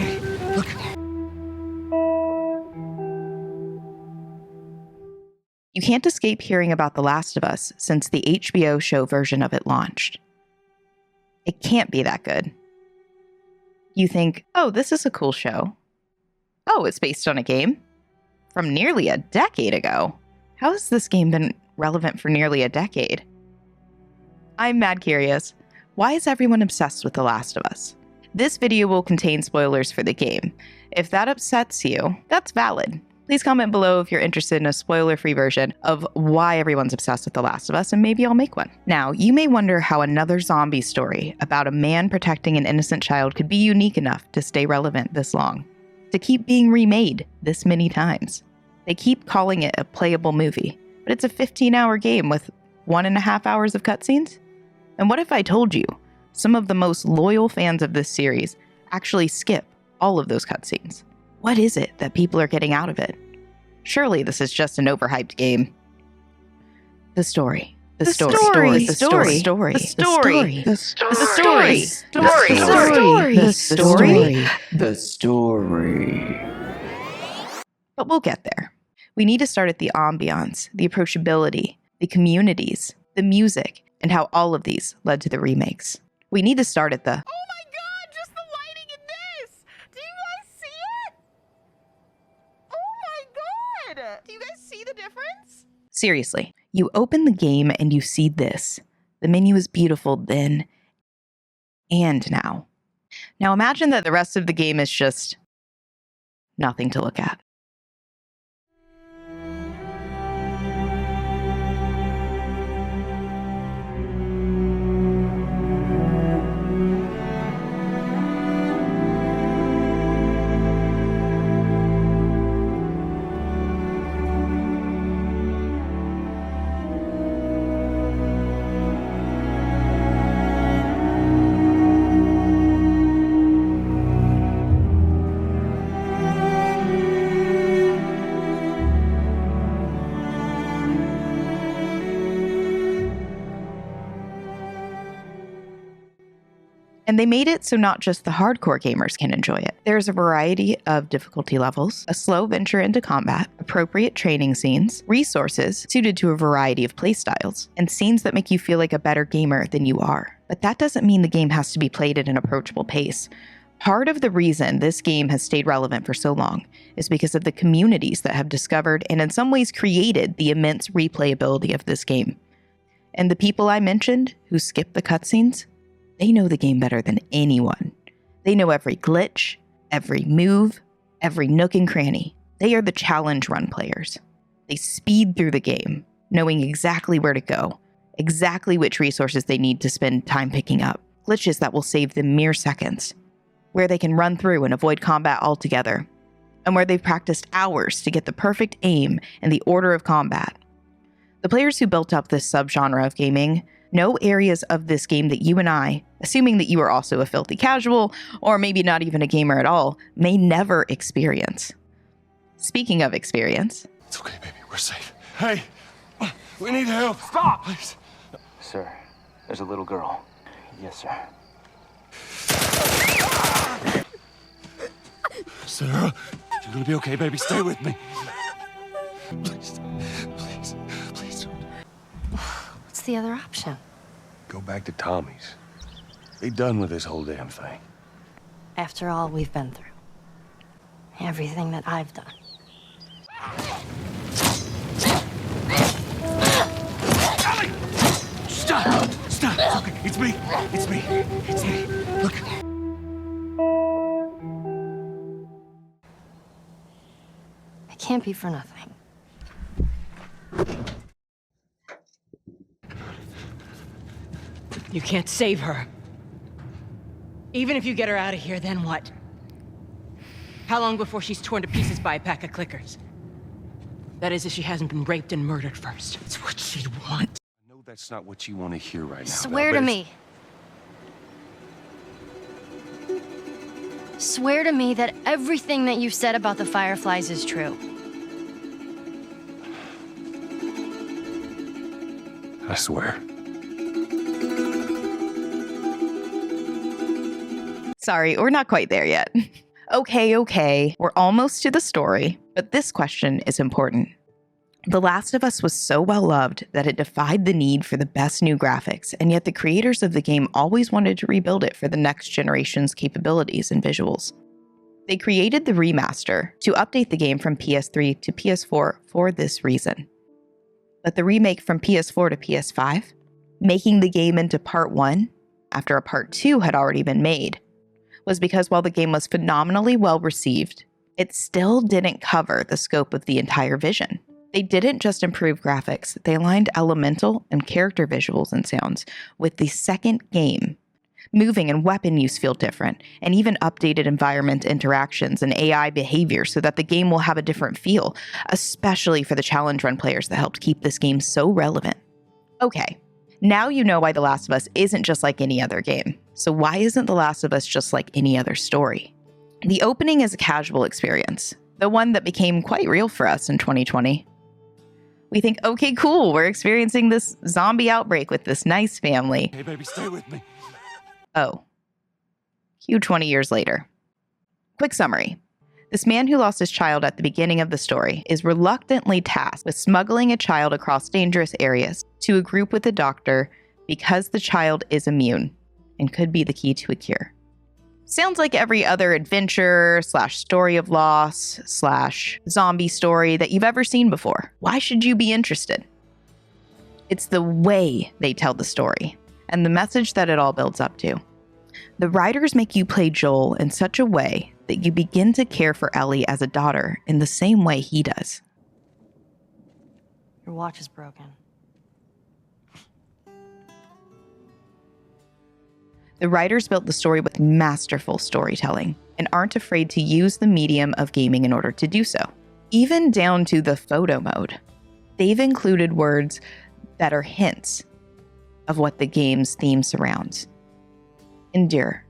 Okay, look. You can't escape hearing about The Last of Us since the HBO Show version of it launched. It can't be that good. You think, oh, this is a cool show. Oh, it's based on a game from nearly a decade ago. How has this game been relevant for nearly a decade? I'm MADkurious. Why is everyone obsessed with The Last of Us? This video will contain spoilers for the game. If that upsets you, that's valid. Please comment below if you're interested in a spoiler-free version of why everyone's obsessed with The Last of Us, and maybe I'll make one. Now, you may wonder how another zombie story about a man protecting an innocent child could be unique enough to stay relevant this long, to keep being remade this many times. They keep calling it a playable movie, but it's a 15-hour game with 1.5 hours of cutscenes? And what if I told you some of the most loyal fans of this series actually skip all of those cutscenes? What is it that people are getting out of it? Surely this is just an overhyped game. The story. The story. The story. The story. The story. The story. The story. But we'll get there. We need to start at the ambiance, the approachability, the communities, the music, and how all of these led to the remakes. We need to start at the Do you guys see the difference? Seriously, you open the game and you see this. The menu is beautiful then and now. Now imagine that the rest of the game is just nothing to look at. And they made it so not just the hardcore gamers can enjoy it. There's a variety of difficulty levels, a slow venture into combat, appropriate training scenes, resources suited to a variety of playstyles, and scenes that make you feel like a better gamer than you are. But that doesn't mean the game has to be played at an approachable pace. Part of the reason this game has stayed relevant for so long is because of the communities that have discovered and in some ways created the immense replayability of this game. And the people I mentioned who skip the cutscenes, they know the game better than anyone. They know every glitch, every move, every nook and cranny. They are the challenge run players. They speed through the game, knowing exactly where to go, exactly which resources they need to spend time picking up, glitches that will save them mere seconds, where they can run through and avoid combat altogether, and where they've practiced hours to get the perfect aim and the order of combat. The players who built up this subgenre of gaming know areas of this game that you and I, assuming that you are also a filthy casual, or maybe not even a gamer at all, may never experience. Speaking of experience... It's okay, baby. We're safe. Hey, we need help. Stop! Please. Sir, there's a little girl. Yes, sir. Sarah, you're gonna be okay, baby. Stay with me. Please, please, please don't. What's the other option? Go back to Tommy's. Be done with this whole damn thing. After all we've been through. Everything that I've done. Ellie! Stop! Stop! It's okay. It's me. It's me. It's me. Look. It can't be for nothing. You can't save her. Even if you get her out of here, then what? How long before she's torn to pieces by a pack of clickers? That is, if she hasn't been raped and murdered first. It's what she'd want. I know that's not what you want to hear right now. Swear to me. Swear to me that everything that you've said about the Fireflies is true. I swear. Sorry, we're not quite there yet. Okay, we're almost to the story, but this question is important. The Last of Us was so well loved that it defied the need for the best new graphics, and yet the creators of the game always wanted to rebuild it for the next generation's capabilities and visuals. They created the remaster to update the game from PS3 to PS4 for this reason. But the remake from PS4 to PS5, making the game into Part 1 after a Part 2 had already been made, was because while the game was phenomenally well received, it still didn't cover the scope of the entire vision. They didn't just improve graphics, they aligned elemental and character visuals and sounds with the second game. Moving and weapon use feel different, and even updated environment interactions and AI behavior so that the game will have a different feel, especially for the challenge run players that helped keep this game so relevant. Okay, now you know why The Last of Us isn't just like any other game. So why isn't The Last of Us just like any other story? The opening is a casual experience, the one that became quite real for us in 2020. We think, okay, cool, we're experiencing this zombie outbreak with this nice family. Hey, baby, stay with me. Oh. Cue 20 years later. Quick summary. This man who lost his child at the beginning of the story is reluctantly tasked with smuggling a child across dangerous areas to a group with a doctor because the child is immune and could be the key to a cure. Sounds like every other adventure / story of loss / zombie story that you've ever seen before. Why should you be interested? It's the way they tell the story and the message that it all builds up to. The writers make you play Joel in such a way that you begin to care for Ellie as a daughter in the same way he does. Your watch is broken. The writers built the story with masterful storytelling and aren't afraid to use the medium of gaming in order to do so. Even down to the photo mode. They've included words that are hints of what the game's theme surrounds. Endure.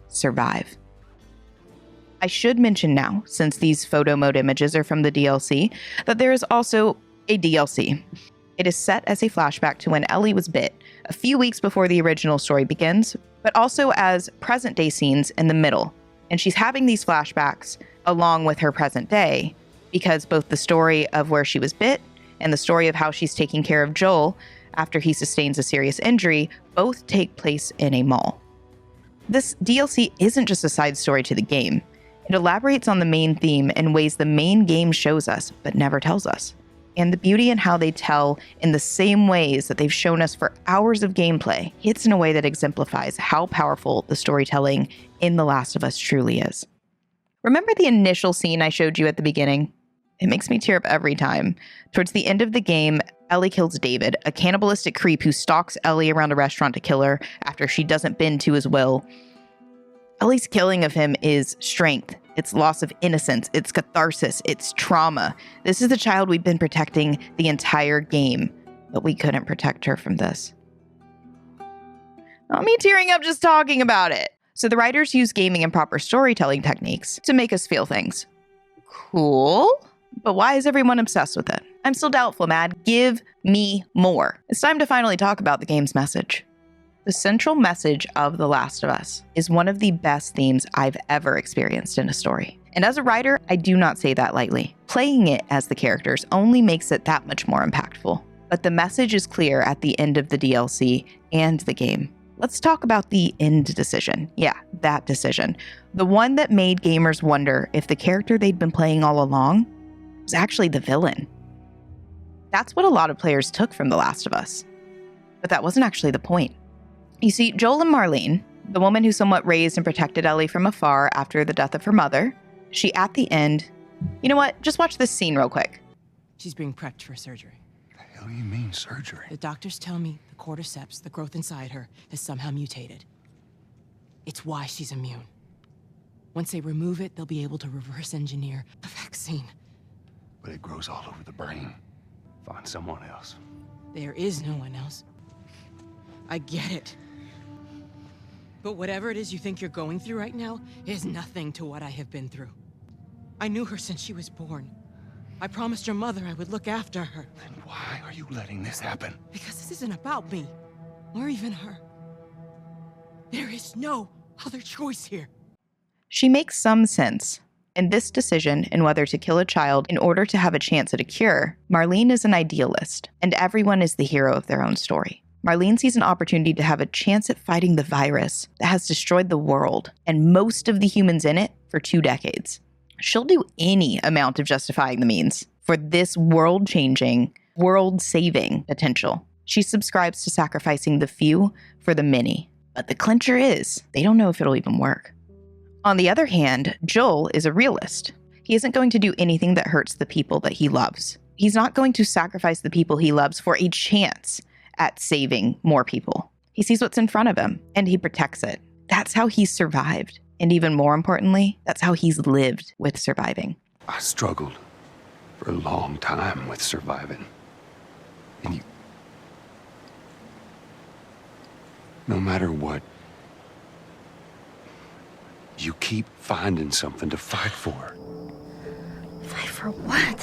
Survive. I should mention now, since these photo mode images are from the DLC, that there is also a DLC. It is set as a flashback to when Ellie was bit, a few weeks before the original story begins, but also as present-day scenes in the middle. And she's having these flashbacks along with her present day, because both the story of where she was bit and the story of how she's taking care of Joel after he sustains a serious injury both take place in a mall. This DLC isn't just a side story to the game. It elaborates on the main theme in ways the main game shows us, but never tells us. And the beauty in how they tell in the same ways that they've shown us for hours of gameplay hits in a way that exemplifies how powerful the storytelling in The Last of Us truly is. Remember the initial scene I showed you at the beginning? It makes me tear up every time. Towards the end of the game, Ellie kills David, a cannibalistic creep who stalks Ellie around a restaurant to kill her after she doesn't bend to his will. Ellie's killing of him is strength. It's loss of innocence. It's catharsis. It's trauma. This is the child we've been protecting the entire game, but we couldn't protect her from this. Not me tearing up just talking about it. So the writers use gaming and proper storytelling techniques to make us feel things. Cool. But why is everyone obsessed with it? I'm still doubtful, Mad. Give me more. It's time to finally talk about the game's message. The central message of The Last of Us is one of the best themes I've ever experienced in a story. And as a writer, I do not say that lightly. Playing it as the characters only makes it that much more impactful. But the message is clear at the end of the DLC and the game. Let's talk about the end decision. Yeah, that decision. The one that made gamers wonder if the character they'd been playing all along was actually the villain. That's what a lot of players took from The Last of Us. But that wasn't actually the point. You see, Joel and Marlene, the woman who somewhat raised and protected Ellie from afar after the death of her mother, she at the end... You know what? Just watch this scene real quick. She's being prepped for surgery. The hell you mean, surgery? The doctors tell me the cordyceps, the growth inside her, has somehow mutated. It's why she's immune. Once they remove it, they'll be able to reverse engineer a vaccine. But it grows all over the brain. Find someone else. There is no one else. I get it. But whatever it is you think you're going through right now is nothing to what I have been through. I knew her since she was born. I promised her mother I would look after her. Then why are you letting this happen? Because this isn't about me, or even her. There is no other choice here. She makes some sense. In this decision in whether to kill a child in order to have a chance at a cure, Marlene is an idealist, and everyone is the hero of their own story. Marlene sees an opportunity to have a chance at fighting the virus that has destroyed the world and most of the humans in it for 2 decades. She'll do any amount of justifying the means for this world-changing, world-saving potential. She subscribes to sacrificing the few for the many. But the clincher is, they don't know if it'll even work. On the other hand, Joel is a realist. He isn't going to do anything that hurts the people that he loves. He's not going to sacrifice the people he loves for a chance at saving more people. He sees what's in front of him, and he protects it. That's how he's survived. And even more importantly, that's how he's lived with surviving. I struggled for a long time with surviving. And no matter what, you keep finding something to fight for. Fight for what?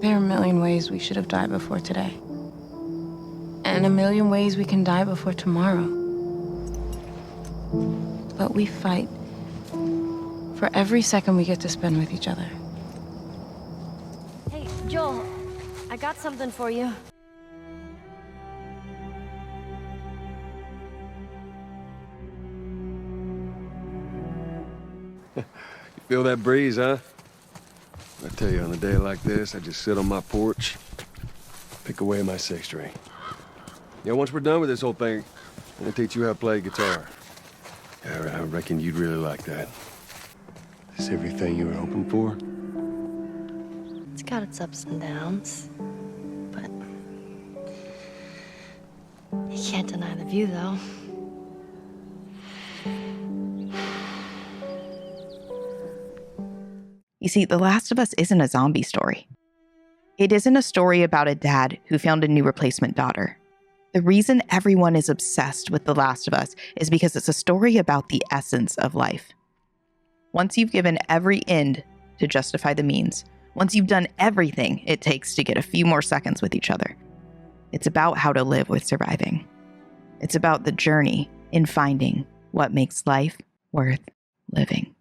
There are a million ways we should have died before today. And a million ways we can die before tomorrow. But we fight for every second we get to spend with each other. Hey, Joel, I got something for you. Feel that breeze, huh? I tell you, on a day like this, I just sit on my porch, pick away at my 6-string. Yeah, once we're done with this whole thing, I'm gonna teach you how to play guitar. Yeah, I reckon you'd really like that. Is everything you were hoping for? It's got its ups and downs, but you can't deny the view, though. You see, The Last of Us isn't a zombie story. It isn't a story about a dad who found a new replacement daughter. The reason everyone is obsessed with The Last of Us is because it's a story about the essence of life. Once you've given every end to justify the means, once you've done everything it takes to get a few more seconds with each other, it's about how to live with surviving. It's about the journey in finding what makes life worth living.